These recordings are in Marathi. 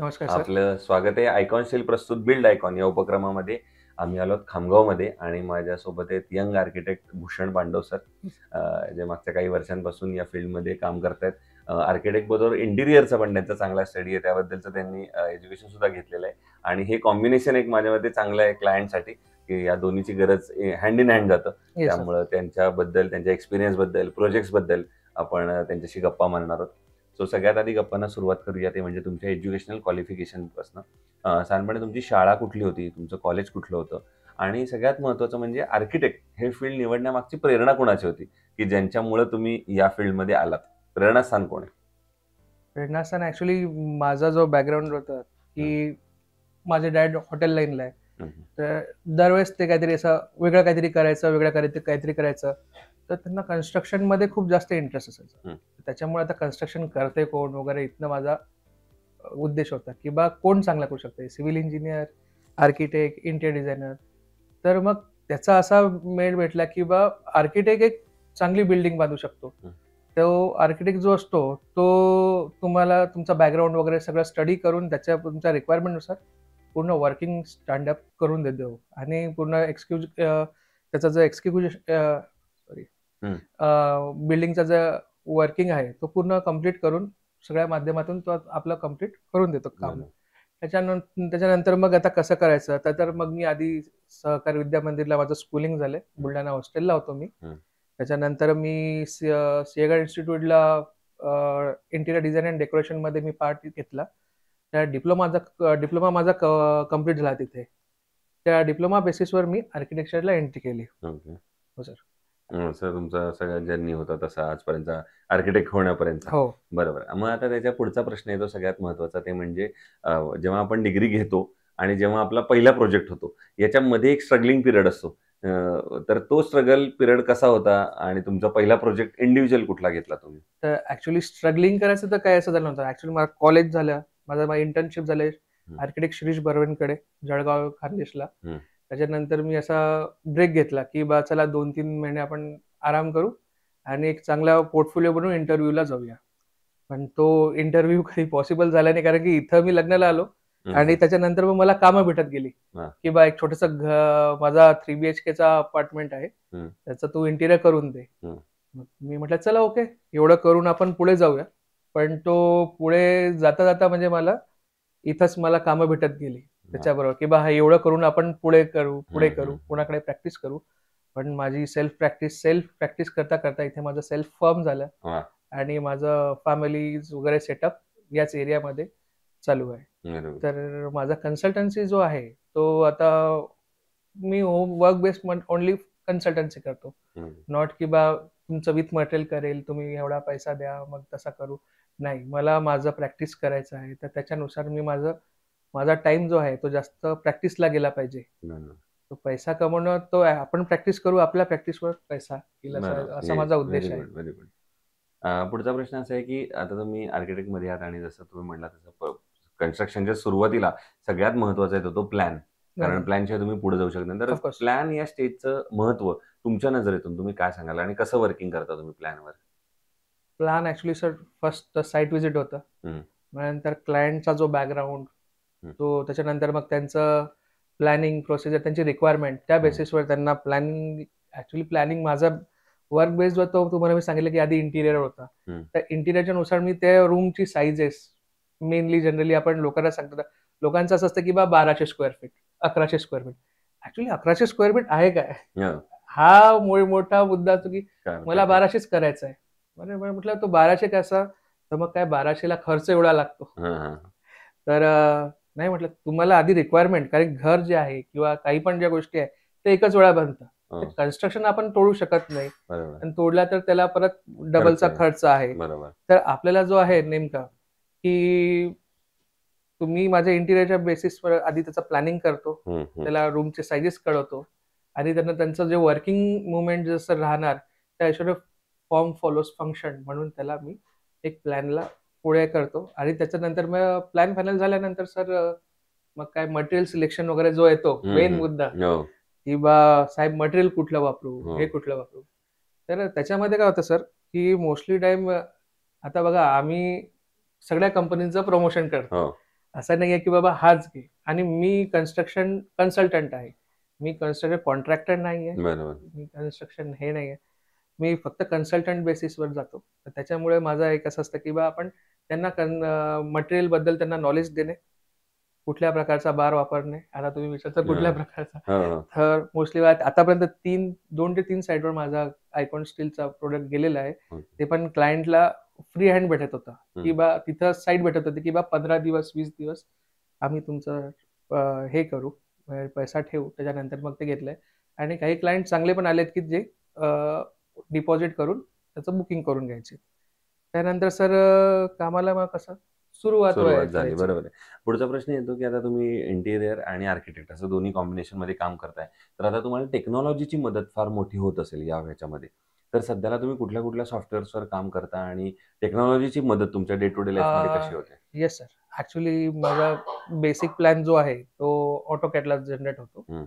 नमस्कार सर. आपलं स्वागत आहे आयकॉनशील प्रस्तुत बिल्ड आयकॉन या उपक्रमामध्ये. आम्ही आलो खामगावमध्ये आणि माझ्यासोबत आहेत young architect Bhushan Pandav sir, जे मागच्या काही वर्षांपासून या फील्डमध्ये काम करतायत. आर्किटेक्ट बरोबर इंटिरियरचा पण त्यांचा चांगला स्टडी आहे, त्याबद्दलचं त्यांनी एज्युकेशन सुद्धा घेतलेलं आहे. आणि हे कॉम्बिनेशन एक माझ्या मते चांगलं आहे क्लायंटसाठी, की या दोन्हीची गरज हँड इन हँड जातं. Yes sir. त्यामुळं त्यांच्याबद्दल, त्यांच्या एक्सपिरियन्सबद्दल, प्रोजेक्ट्सबद्दल आपण त्यांच्याशी गप्पा मारणार आहोत. सो सगळ्यात आधी गप्पांना सुरुवात करूया, ते म्हणजे तुमच्या एज्युकेशनल क्वालिफिकेशनपासून. साधारणपणे तुमची शाळा कुठली होती, तुमचं कॉलेज कुठलं होतं, आणि सगळ्यात महत्त्वाचं म्हणजे आर्किटेक्ट हे फील्ड निवडण्यामागची प्रेरणा कोणाची होती, की ज्यांच्यामुळं तुम्ही या फील्डमध्ये आलात? प्रेरणास्थान कोण आहे? प्रेरणास्थान ॲक्चुअली माझा जो बॅकग्राऊंड होता, हं, की माझे डॅड हॉटेल लाईनला आहे. हं, तर दरवेळेस ते काहीतरी असं वेगळं काहीतरी करायचं, वेगळं काहीतरी करायचं. तर त्यांना कन्स्ट्रक्शनमध्ये खूप जास्त इंटरेस्ट असायचा. हं, त्याच्यामुळे आता कन्स्ट्रक्शन करते कोण वगैरे इथनं माझा उद्देश होता, की बा कोण चांगला करू शकते? Civil engineer, architect, interior designer. तर मग त्याचा असा मेळ भेटला, की बा आर्किटेक्ट एक चांगली बिल्डिंग बांधू शकतो. हं. तो आर्किटेक्ट जो असतो, तो तुम्हाला तुमचा बॅकग्राऊंड वगैरे सगळं स्टडी करून तुमच्या रिक्वायरमेंटनुसार पूर्ण वर्किंग स्टँड अप करून देतो आणि पूर्ण त्याचा जो सॉरी हं. बिल्डिंगचा जो वर्किंग आहे, तो पूर्ण कंप्लीट करून सगळ्या माध्यमातून तो आपलं कंप्लीट करून देतो काम. बरोबर. त्याच्यानंतर मग आता कसं करायचं? तर मग मी आधी सहकारी विद्या मंदिरला माझं स्कूलिंग झालंय. हं, बुलढाणा हॉस्टेलला होतो मी. हं. त्याच्यानंतर मी सिंहगड इन्स्टिट्यूटला इंटिरियर डिझाइन अँड डेकोरेशनमध्ये मी पार्ट घेतला. डिप्लोमा माझा कंप्लीट झाला तिथे. त्या डिप्लोमा बेसिसवर मी आर्किटेक्चरला एंट्री केली. ओके. हो सर. सर तुमचा सगळा जर्नी होता तसा आजपर्यंतचा आर्किटेक्ट होण्यापर्यंतचा. हो. बरोबर. मग आता त्याच्या पुढचा प्रश्न येतो सगळ्यात महत्त्वाचा, ते म्हणजे जेव्हा आपण डिग्री घेतो आणि जेव्हा आपला पहिला प्रोजेक्ट होतो, याच्यामध्ये एक स्ट्रगलिंग पिरियड असतो. तर तो स्ट्रगल पिरियड कसा होता आणि तुमचा पहिला प्रोजेक्ट इंडिव्हिज्युअल कुठला घेतला तुम्ही? तर ॲक्चुअली स्ट्रगलिंग करायचं तर काही असं झालं नव्हतं. ॲक्चुअली माझं कॉलेज झालं. माझं इंटर्नशिप झाले हं, आर्किटेक्ट शिरीष बर्वेंकडे जळगाव खानदेशला. हं, त्याच्यानंतर मी असा ब्रेक घेतला, की बा चला 2-3 महिने आपण आराम करू आणि एक चांगला पोर्टफोलिओ बनवून इंटरव्ह्यूला जाऊया. पण तो इंटरव्ह्यू काही पॉसिबल झाला नाही कारण की इथं मी लग्नाला आलो हं, आणि हं. त्याच्यानंतर मग मला कामं भेटत गेली, हां. की बा एक छोटंसं माझा 3 बीएचकेचा अपार्टमेंट आहे. हं, त्याचं तू इंटिरियर करून दे. हं, मग मी म्हटलं चला ओके, एवढं करून आपण पुढे जाऊया. पण तो पुढे जाता-जाता म्हणजे इथंच मला कामं भेटत गेली हां, त्याच्याबरोबर, की बा हे एवढं करून आपण पुढे हं, करू, हं, कोणाकडे प्रॅक्टिस करू. पण माझी सेल्फ प्रॅक्टिस करता-करता इथे माझं सेल्फ फर्म झालं हां. आणि माझं फॅमिलीज वगैरे सेटअप याच एरियामध्ये चालू आहे. बरोबर. तर माझा कन्सल्टन्सी जो आहे, तो आता मी वर्क बेस्ड ओन्ली कन्सल्टन्सी करतो. हं. नॉट की बा तुमचं विथ मटेरियल करेल, तुम्ही एवढा पैसा द्या, मग तसा करू. नाही, मला माझं प्रॅक्टिस करायचं आहे. तर त्याच्यानुसार माझा टाईम जो आहे, तो जास्त प्रॅक्टिसला गेला पाहिजे. बरोबर. तो पैसा कमवणं तो आहे. आपण प्रॅक्टिस करू, आपल्या प्रॅक्टिसवर पैसा येईल असा बरोबर. असा येस. माझा व्हेरी उद्देश आहे. Good, very good. पुढचा प्रश्न असा आहे, की आता तुम्ही आर्किटेक्टमध्ये आहात आणि जसं तुम्ही म्हटलात तसं कन्स्ट्रक्शनच्या सुरुवातीला सगळ्यात महत्त्वाचा आहे तो प्लॅन. कारण बरोबर. प्लॅनशिवाय तुम्ही पुढे जाऊ शकत नाही. तर ऑफ कोर्स. प्लॅन या स्टेजचं महत्त्व तुमच्या नजरेतून तुम्ही काय सांगाल आणि कसं वर्किंग करता तुम्ही प्लॅनवर? Plan actually sir first site visit होतं. हं, मग नंतर क्लायंटचा जो बॅकग्राऊंड, हं, तो त्याच्यानंतर मग त्यांचं प्लॅनिंग प्रोसिजर, त्यांची रिक्वायरमेंट त्या हं, बेसिसवर त्यांना प्लॅनिंग माझा वर्क बेस्ड होतो. तुम्हाला मी सांगितलं की आधी इंटिरियर होता. हं. त्या इंटिरियरच्या नुसार मी त्या रूमची साइजेस मेनली जनरली आपण लोकांना सांगतो ना, लोकांचं असं असतं की 1200 square feet, 1100 square feet. Actually 1100 square feet आहे काय? हं. हा मोठा मुद्दा असतो की काय मला काय? 1200च करायचं आहे. अरे म्हटलं तो 1200 कसा? तर मग काय 1200ला खर्च एवढा लागतो. हां, हां. तर नाही म्हटलं तुम्हाला आधी रिक्वायरमेंट, कारण घर जे आहे किंवा काही पण ज्या गोष्टी आहेत, ते एकच वेळा बनतं. ते हो, कन्स्ट्रक्शन आपण तोडू शकत नाही बरोबर. आणि तोडला तर त्याला परत खर्च डबलचा आहे. खर्च आहे. बरोबर. तर आपल्याला जो आहे नेमका, की तुम्ही माझ्या इंटिरियरच्या बेसिसवर आधी त्याचं प्लॅनिंग करतो. हं, हं. त्याला रूमचे साइजेस कळवतो आणि त्यांचं जे वर्किंग मूव्हमेंट जसं राहणार, त्या हिशोबाने फॉर्म फॉलोज फंक्शन म्हणून त्याला मी एक प्लॅनला पुढे करतो आणि त्याच्यानंतर मग प्लॅन फायनल झाल्यानंतर सर मग काय मटेरियल सिलेक्शन वगैरे जो येतो हं, मेन हं. मुद्दा, हो, की साहेब मटेरियल कुठलं वापरू, हो. हे कुठलं वापरू. तर त्याच्यामध्ये काय होतं सर, की मोस्टली टाईम आता बघा आम्ही सगळ्या कंपनीचं प्रमोशन करतो. हो. असं नाहीये की बाबा हाच घे. आणि मी कन्स्ट्रक्शन कन्सल्टंट आहे. मी कन्स्ट्रक्शन कॉन्ट्रॅक्टर नाहीये. बरोबर. मी कन्स्ट्रक्शन हे नाहीये. मी फक्त कन्सल्टंट बेसिसवर जातो. तर त्याच्यामुळे माझं एक असं असतं की बा आपण त्यांना मटेरियलबद्दल त्यांना नॉलेज देणे, कुठल्या प्रकारचा बार वापरणे. आता तुम्ही विचारता कुठल्या हां. प्रकारचा? हो, हो. तर मोस्टली आतापर्यंत 2 ते 3 साइटवर माझा आयकॉन स्टीलचा प्रोडक्ट गेलेला आहे. हं, ते पण क्लायंटला फ्री हँड भेटत होता, की हं. बा तिथं साईट भेटत होती, की बा 15 दिवस, 20 दिवस आम्ही तुमचं हे करू, पैसा ठेवू. त्याच्यानंतर मग ते घेतलंय. आणि काही क्लायंट चांगले पण आलेत, की जे डिपॉझिट करून त्याचं बुकिंग करून घ्यायचे. त्यानंतर सर कामाला मग कसं सुरुवात सुरुवात झाली. व्हायची. बरोबर आहे. पुढचा प्रश्न येतो, की आता तुम्ही इंटिरियर आणि आर्किटेक्ट असं दोन्ही कॉम्बिनेशनमध्ये काम करताय. तर आता तुम्हाला टेक्नॉलॉजीची मदत फार मोठी होत असेल या ह्याच्यामध्ये. तर सध्याला तुम्ही कुठल्या-कुठल्या सॉफ्टवेअर्सवर काम करता आणि टेक्नॉलॉजीची मदत तुमच्या डे टू डे लाईफमध्ये कशी होते? Yes sir. ॲक्चुअली माझा बेसिक प्लॅन जो आहे, तो AutoCADला जनरेट होतो. हं,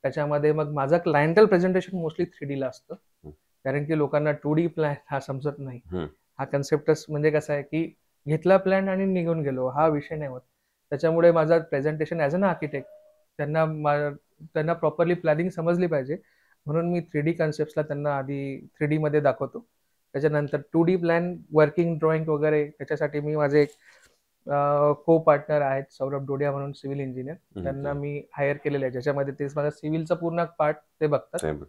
त्याच्यामध्ये मग माझं क्लायंटल प्रेझेंटेशन मोस्टली 3Dला असतं. हं, कारण की लोकांना 2D प्लॅन हा समजत नाही. हं. हा कन्सेप्टच म्हणजे कसा आहे, की घेतला प्लॅन आणि निघून गेलो, हा विषय नाही होत. त्याच्यामुळे माझा प्रेझेंटेशन ॲज अन आर्किटेक्ट त्यांना त्यांना प्रॉपरली प्लॅनिंग समजली पाहिजे. म्हणून मी 3D कन्सेप्ट्सला त्यांना आधी 3Dमध्ये दाखवतो. त्याच्यानंतर 2D प्लॅन, वर्किंग ड्रॉइंग वगैरे त्याच्यासाठी मी माझे एक को पार्टनर आहेत, सौरभ डोडिया म्हणून सिव्हिल इंजिनियर. हं, त्यांना हं. मी हायर केलेलं आहे, ज्याच्यामध्ये ते माझा सिव्हिलचा पूर्ण पार्ट ते बघतात. ते बघ.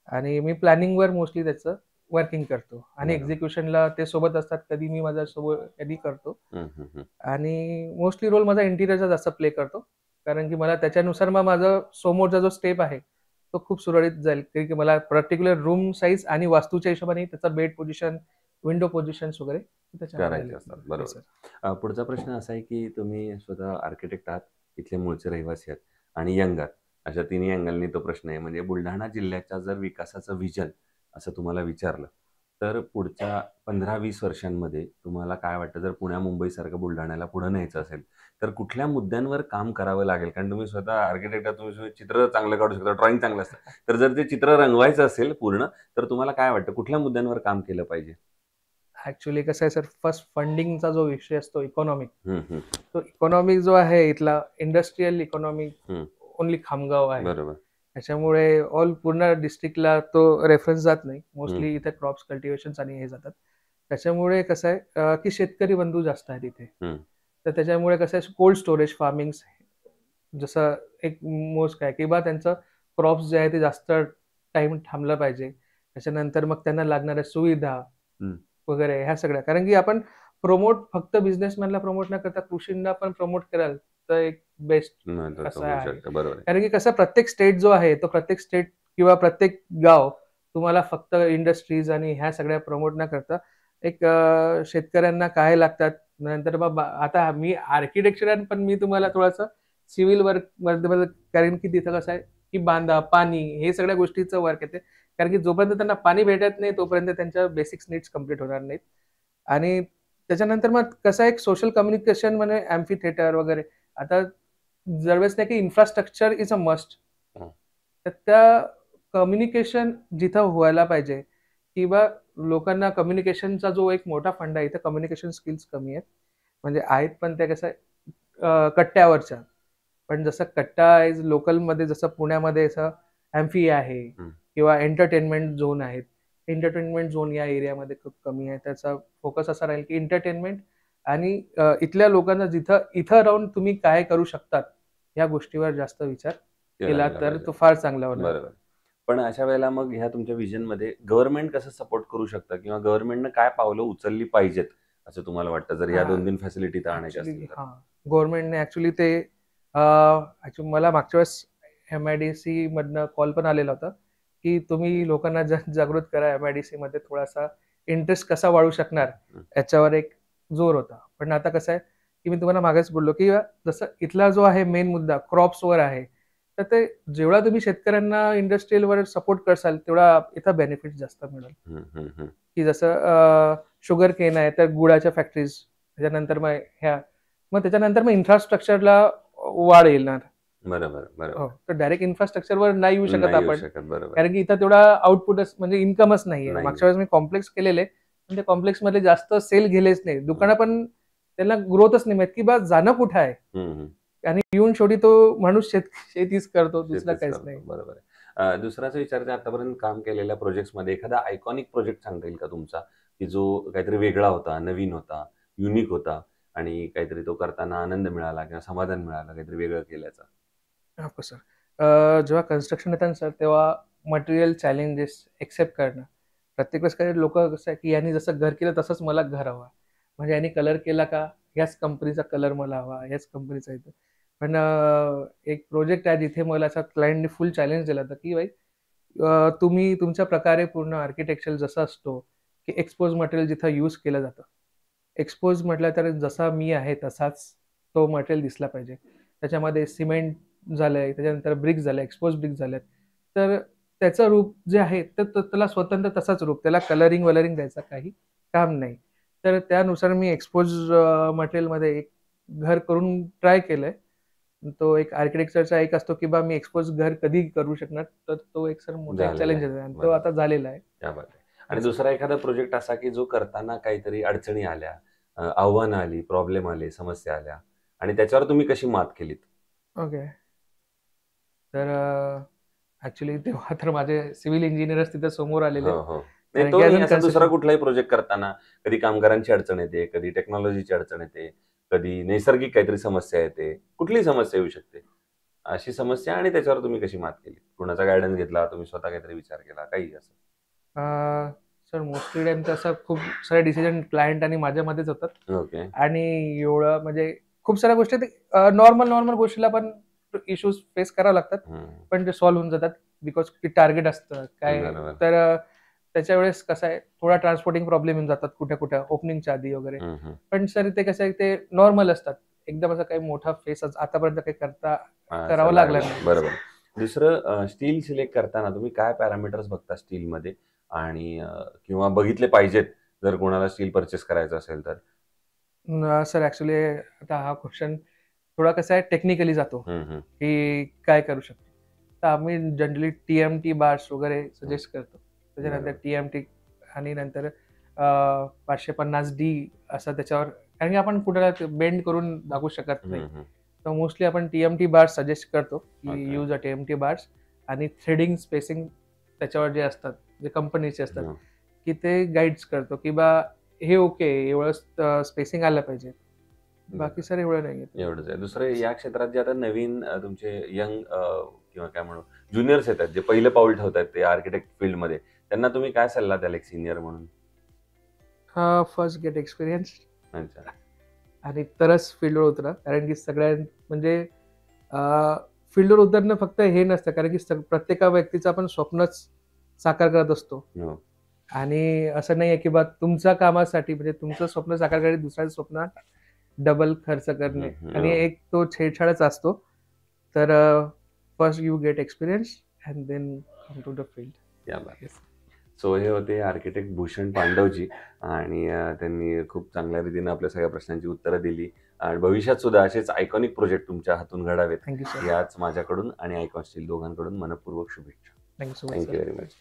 आणि मी प्लॅनिंगवर मोस्टली त्याचं वर्किंग करतो आणि बरोबर. एक्झिक्युशनला ते सोबत असतात. कधी मी माझ्यासोबत कधी करतो. हं, हं, हं. आणि मोस्टली रोल माझा इंटिरियरचा जास्त प्ले करतो. कारण की मला त्याच्यानुसार मग माझं समोरचा जो स्टेप आहे, तो खूप सुरळीत जाईल. कारण की मला पर्टिक्युलर रूम साइज आणि वास्तूच्या हिशोबाने त्याचा बेड पोझिशन, विंडो पोझिशन्स वगैरे त्याच्यामध्ये करायचे असतात. येस बरोबर. सर. पुढचा प्रश्न असा आहे, की तुम्ही स्वतः आर्किटेक्ट आहात, इथले मूळचे रहिवासी आहात आणि यंग आहात. अशा तिन्ही अँगलनी तो प्रश्न आहे. म्हणजे बुलढाणा जिल्ह्याच्या जर विकासाचं व्हिजन असं तुम्हाला विचारलं, तर पुढच्या 15-20 वर्षांमध्ये तुम्हाला काय वाटतं, जर पुण्या-मुंबईसारखं बुलढाण्याला पुढं न्यायचं असेल, तर कुठल्या मुद्द्यांवर काम करावं लागेल? कारण तुम्ही स्वतः आर्किटेक्ट आहात, तुम्ही चित्र चांगलं काढू शकता, ड्रॉइंग चांगलं असतं. तर जर ते चित्र रंगवायचं असेल पूर्ण, तर तुम्हाला काय वाटतं, कुठल्या मुद्द्यांवर काम केलं पाहिजे? ॲक्चुअली कसं आहे सर, फर्स्ट फंडिंगचा जो विषय असतो इकॉनॉमिक, हं, हं, तो इकॉनॉमिक जो आहे इथला इंडस्ट्रियल इकॉनॉमी हं. ओन्ली खामगाव आहे. बरोबर. त्याच्यामुळे ऑल पूर्ण डिस्ट्रिक्टला तो रेफरन्स जात नाही. हं, मोस्टली इथे क्रॉप्स कल्टिव्हेशन्स आणि हे जातात. त्याच्यामुळे कसं आहे की शेतकरी बंधू जास्त आहेत इथे. हं. तर त्याच्यामुळे कसं आहे कोल्ड स्टोरेज फार्मिंग जसं एक मोस्ट आहे किंवा त्यांचं क्रॉप्स जे आहे ते जास्त टाईम थांबलं पाहिजे. त्याच्यानंतर मग त्यांना लागणाऱ्या सुविधा हं. वगैरे ह्या सगळ्या. कारण की आपण प्रमोट फक्त बिझनेसमॅनला प्रमोट न करता कृषींना पण प्रमोट कराल तर एक बेस्ट महत्वाचं असं होऊ आहे. शकतं. बरोबर आहे. कारण की कसं प्रत्येक स्टेट जो आहे, तो प्रत्येक स्टेट किंवा प्रत्येक गाव तुम्हाला फक्त इंडस्ट्रीज आणि ह्या सगळ्या प्रमोट न करता एक शेतकऱ्यांना काय लागतात, नंतर मग आता मी आर्किटेक्चर आहे, पण मी तुम्हाला थोडंसं सिव्हिल वर्कमध्ये कारण की तिथं कसं आहे, की बांधा, पाणी हे सगळ्या गोष्टीचं वर्क येते. कारण की जोपर्यंत त्यांना पाणी भेटत नाही, तोपर्यंत त्यांच्या बेसिक्स नीड्स कंप्लीट होणार नाहीत. आणि त्याच्यानंतर मग कसं एक सोशल कम्युनिकेशन म्हणजे अॅम्फी थिएटर वगैरे. आता दरवेळेस नाही की इन्फ्रास्ट्रक्चर इज अ मस्ट. हं. तर त्या कम्युनिकेशन जिथं व्हायला पाहिजे किंवा लोकांना कम्युनिकेशनचा जो एक मोठा फंड आहे, इथं कम्युनिकेशन स्किल्स कमी आहेत. म्हणजे आहेत पण त्या कसं कट्ट्यावरच्या. पण जसं कट्टा इज लोकलमध्ये जसं पुण्यामध्ये असं अॅम्फी आहे हं. किंवा एंटरटेनमेंट झोन आहेत. एंटरटेनमेंट झोन या एरियामध्ये खूप कमी आहे. त्याचा फोकस असा राहील की एंटरटेनमेंट आणि इथल्या लोकांना इथं राहून तुम्ही काय करू शकतात, या गोष्टीवर जास्त विचार केला केला गेला तर पाहिजे. तो फार चांगला होणार. बरोबर. पण अशा वेळेला मग ह्या तुमच्या व्हिजनमध्ये गव्हर्नमेंट कसं सपोर्ट करू शकतं किंवा गव्हर्नमेंटनं काय पावलं उचलली पाहिजेत, असं तुम्हाला वाटतं, जर या हां, 2-3 फॅसिलिटी इथं आणायच्या ॲक्चुअली असतील तर? हां, गव्हर्नमेंटने ॲक्चुअली ते मला मागच्या वेळेस एम-आय-डी-सी मधनं कॉल पण आलेला होता, की तुम्ही लोकांना जागृत करा एम-आय-डी-सीमध्ये थोडासा इंटरेस्ट कसा वाढू शकणार, हं. याच्यावर एक जोर होता. पण आता कसं आहे, की मी तुम्हाला मागेच बोललो, की जसं इथला जो आहे मेन मुद्दा क्रॉप्सवर आहे. तर ते जेवढा तुम्ही शेतकऱ्यांना इंडस्ट्रियलवर सपोर्ट करसाल, तेवढा इथं बेनिफिट जास्त मिळेल. हं, हं, हं. की जसं शुगर केन आहे, तर गुळाच्या फॅक्टरीज, त्याच्यानंतर मग त्याच्यानंतर मग इन्फ्रास्ट्रक्चरला वाढ येणार. बरोबर, बरोबर. हो, तर डायरेक्ट इन्फ्रास्ट्रक्चरवर नाही येऊ शकत नाही येऊ आपण. शकत. बरोबर आहे. कारण की इथं तेवढा आउटपुटच म्हणजे इन्कमच नाहीये. नाहीये. मागच्या वेळेस मी कॉम्प्लेक्स केलेले, पण ते कॉम्प्लेक्समध्ये जास्त सेल गेलेच नाही. हं. दुकानं पण त्यांना ग्रोथच नाही माहित की बा जाणं कुठं आहे. आणि येऊन शेवटी तो माणूस शेतीच करतो, दुसरा काहीच नाही. बरोबर आहे. दुसराच विचारायचं, आतापर्यंत काम केलेल्या प्रोजेक्ट्स मध्ये एखादा आयकॉनिक प्रोजेक्ट सांगता येईल का तुमचा, की जो काहीतरी वेगळा होता, नवीन होता, युनिक होता आणि काहीतरी तो करताना आनंद मिळाला किंवा समाधान मिळालं काहीतरी वेगळं केल्याचा? हो सर. जेव्हा कन्स्ट्रक्शन येतं ना सर, तेव्हा मटेरियल चॅलेंजेस एक्सेप्ट करणं. प्रत्येक वेळेस काही लोकं कसं आहे, की यांनी जसं घर केलं तसंच मला घर हवं. म्हणजे यांनी कलर केला का, ह्याच कंपनीचा कलर मला हवा, ह्याच कंपनीचा इथं. पण एक प्रोजेक्ट आहे जिथे मला असा क्लायंटने फुल चॅलेंज दिला होता, की भाई तुम्ही तुमच्या प्रकारे पूर्ण आर्किटेक्चर जसा असतो, की एक्सपोज मटेरियल जिथं यूज केलं जातं. एक्सपोज म्हटलं तर जसा मी आहे तसाच तो मटेरियल दिसला पाहिजे. त्याच्यामध्ये सिमेंट झालंय, त्याच्यानंतर ब्रिक्स झाल्या, एक्सपोज ब्रिक्स झाल्यात. तर त्याचं रूप जे आहे तर त्याला स्वतंत्र तसाच रूप, त्याला कलरिंग-वलरिंग द्यायचं काही काम नाही. तर त्यानुसार मी एक्सपोज मटेरियलमध्ये एक घर करून ट्राय केलंय. तो एक आर्किटेक्चरचा एक असतो, की बा मी एक्सपोज घर कधी करू शकणार, तर तो एक सर मोठा एक चॅलेंज आहे आणि तो आता झालेला आहे. क्या बात आहे. आणि दुसरा एखादा प्रोजेक्ट असा की जो करताना काहीतरी अडचणी आल्या, आव्हानं आली, प्रॉब्लेम आले, समस्या आल्या आणि त्याच्यावर तुम्ही कशी मात केलीत? ओके. तर ॲक्चुअली तेव्हा तर माझे सिव्हिल इंजिनिअरच तिथे समोर आलेले. हो, हो. नाही, तो नाही, असा दुसरा कुठलाही प्रोजेक्ट करताना कधी कामगारांची अडचण येते, कधी टेक्नॉलॉजीची अडचण येते, कधी नैसर्गिक काहीतरी समस्या येते, कुठलीही समस्या येऊ शकते. अशी समस्या आणि त्याच्यावर तुम्ही कशी मात केली? कुणाचा गाईडन्स घेतला, तुम्ही स्वतः काहीतरी विचार केला, काही असं? सर मोस्टली टाईम तर असं खूप सारे डिसिजन क्लायंट आणि माझ्यामध्येच होतात. ओके. आणि एवढं म्हणजे खूप साऱ्या गोष्टी नॉर्मल गोष्टीला पण इश्यूज फेस करावे लागतात. पण ते सॉल्व्ह होऊन जातात बिकॉज की टार्गेट असतं काय. बरोबर. तर त्याच्या वेळेस कसं आहे, थोडा ट्रान्सपोर्टिंग प्रॉब्लेम येऊन जातात कुठे ओपनिंगच्या आधी वगैरे. पण सर ते कसं आहे, ते नॉर्मल असतात. एकदम असं काही मोठा फेस आतापर्यंत काही करावं लागलं नाही. बरोबर. दुसरं, स्टील सिलेक्ट करताना तुम्ही काय पॅरामीटर्स बघता स्टीलमध्ये आणि किंवा बघितले पाहिजेत जर कोणाला स्टील परचेस करायचं असेल तर? सर ॲक्च्युली आता हा क्वेश्चन थोडा कसा आहे टेक्निकली जातो, की काय करू शकतो. तर आम्ही जनरली TMT बार्स वगैरे सजेस्ट करतो. त्याच्यानंतर TMT आणि नंतर 550D असं त्याच्यावर, कारण की आपण कुठे बेंड करून दाखवू शकत नाही. तर मोस्टली आपण TMT बार्स सजेस्ट करतो, की यूज TMT बार्स आणि थ्रेडिंग स्पेसिंग त्याच्यावर जे असतात, जे कंपनीचे असतात, की ते गाईड्स करतो, की बा हे ओके, एवढं स्पेसिंग आलं पाहिजे. बाकी सर एवढं नाही. एवढंच आहे. दुसरं, या क्षेत्रात जे आता नवीन तुमचे यंग किंवा काय म्हणू ज्युनियर्स येतात, जे पहिलं पाऊल ठेवतात ते आर्किटेक्ट फील्डमध्ये, त्यांना तुम्ही काय सल्ला द्याल एक सीनियर म्हणून? फर्स्ट गेट एक्सपिरियन्स अच्छा. आणि तरच फील्डवर उतरा. कारण की म्हणजे फील्डवर उतरणं फक्त हे नसतं, कारण की प्रत्येक व्यक्तीचं आपण स्वप्नच साकार करत असतो. हो. आणि असं नाहीये की बा तुमच्या कामासाठी म्हणजे तुमचं स्वप्न साकार करण्यासाठी दुसऱ्याच्या स्वप्नात डबल खर्च करणे आणि एक तो छेडछाडच असतो. तर first you get experience and then come to the field. या बात. सो हे होते आर्किटेक्ट भूषण पांडवजी आणि त्यांनी खूप चांगल्या रीतीने आपल्या सगळ्या प्रश्नांची उत्तरं दिली आणि भविष्यात सुद्धा असेच आयकॉनिक प्रोजेक्ट तुमच्या हातून घडावेत थँक्यू सर. याच माझ्याकडून आणि आयकॉन स्टील दोघांकडून मनपूर्वक शुभेच्छा. Thank you so much. Thank you very much.